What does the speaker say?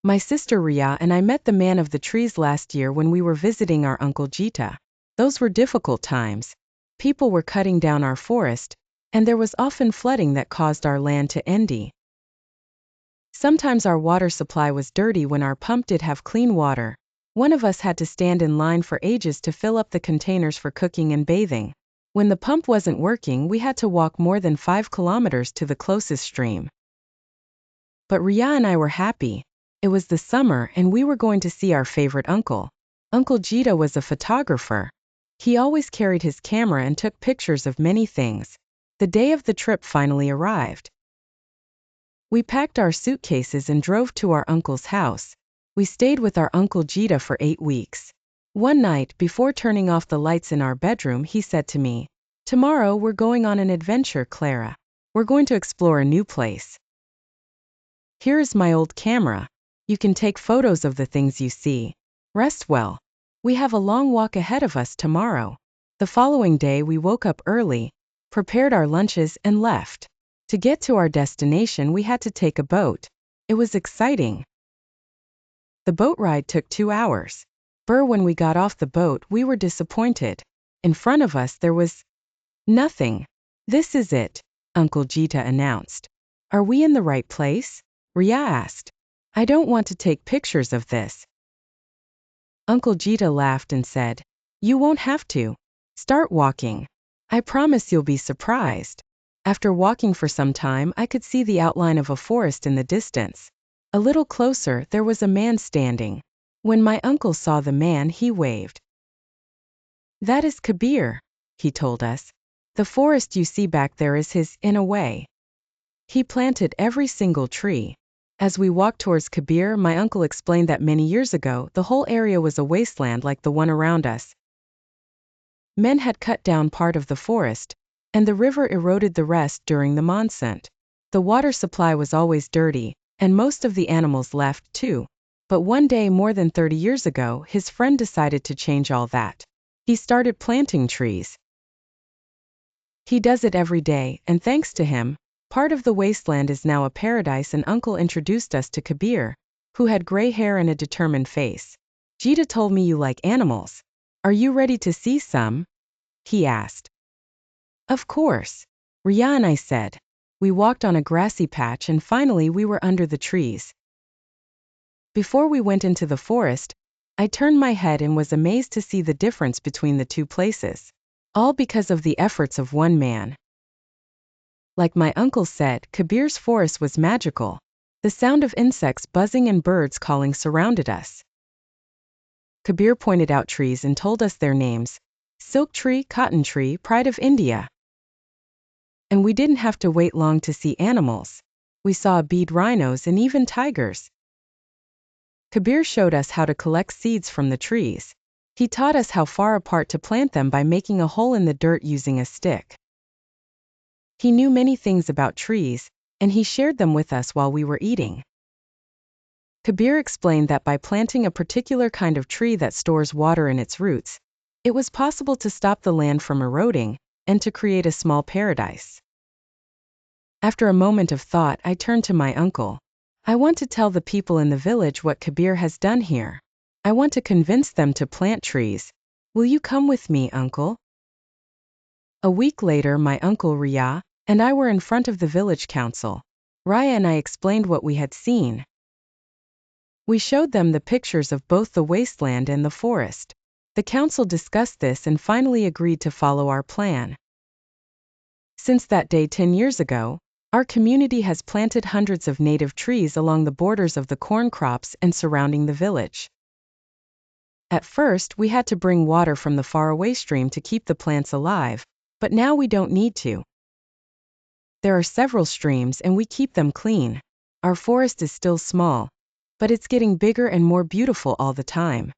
My sister Ria and I met the man of the trees last year when we were visiting our Uncle Jita. Those were difficult times. People were cutting down our forest, and there was often flooding that caused our land to end. Sometimes our water supply was dirty when our pump did have clean water. One of us had to stand in line for ages to fill up the containers for cooking and bathing. When the pump wasn't working, we had to walk more than 5 kilometers to the closest stream. But Ria and I were happy. It was the summer and we were going to see our favorite uncle. Uncle Jita was a photographer. He always carried his camera and took pictures of many things. The day of the trip finally arrived. We packed our suitcases and drove to our uncle's house. We stayed with our Uncle Jita for 8 weeks. One night, before turning off the lights in our bedroom, he said to me, "Tomorrow we're going on an adventure, Clara. We're going to explore a new place. Here is my old camera. You can take photos of the things you see. Rest well. We have a long walk ahead of us tomorrow." The following day we woke up early, prepared our lunches and left. To get to our destination we had to take a boat. It was exciting. The boat ride took 2 hours. When we got off the boat we were disappointed. In front of us there was nothing. "This is it," Uncle Jita announced. "Are we in the right place?" Ria asked. "I don't want to take pictures of this." Uncle Jita laughed and said, "You won't have to. Start walking. I promise you'll be surprised." After walking for some time I could see the outline of a forest in the distance. A little closer there was a man standing. When my uncle saw the man he waved. "That is Kabir," he told us. "The forest you see back there is his, in a way. He planted every single tree." As we walked towards Kabir, my uncle explained that many years ago the whole area was a wasteland like the one around us. Men had cut down part of the forest, and the river eroded the rest during the monsoon. The water supply was always dirty, and most of the animals left too. But one day more than 30 years ago, his friend decided to change all that. He started planting trees. He does it every day, and thanks to him, part of the wasteland is now a paradise. And Uncle introduced us to Kabir, who had gray hair and a determined face. "Jita told me you like animals. Are you ready to see some?" he asked. "Of course," Ria and I said. We walked on a grassy patch and finally we were under the trees. Before we went into the forest, I turned my head and was amazed to see the difference between the two places. All because of the efforts of one man. Like my uncle said, Kabir's forest was magical. The sound of insects buzzing and birds calling surrounded us. Kabir pointed out trees and told us their names: Silk Tree, Cotton Tree, Pride of India. And we didn't have to wait long to see animals. We saw bead rhinos and even tigers. Kabir showed us how to collect seeds from the trees. He taught us how far apart to plant them by making a hole in the dirt using a stick. He knew many things about trees, and he shared them with us while we were eating. Kabir explained that by planting a particular kind of tree that stores water in its roots, it was possible to stop the land from eroding, and to create a small paradise. After a moment of thought, I turned to my uncle. "I want to tell the people in the village what Kabir has done here. I want to convince them to plant trees. Will you come with me, uncle?" A week later, my uncle Ria and I were in front of the village council. Raya and I explained what we had seen. We showed them the pictures of both the wasteland and the forest. The council discussed this and finally agreed to follow our plan. Since that day 10 years ago, our community has planted hundreds of native trees along the borders of the corn crops and surrounding the village. At first, we had to bring water from the faraway stream to keep the plants alive, but now we don't need to. There are several streams and we keep them clean. Our forest is still small, but it's getting bigger and more beautiful all the time.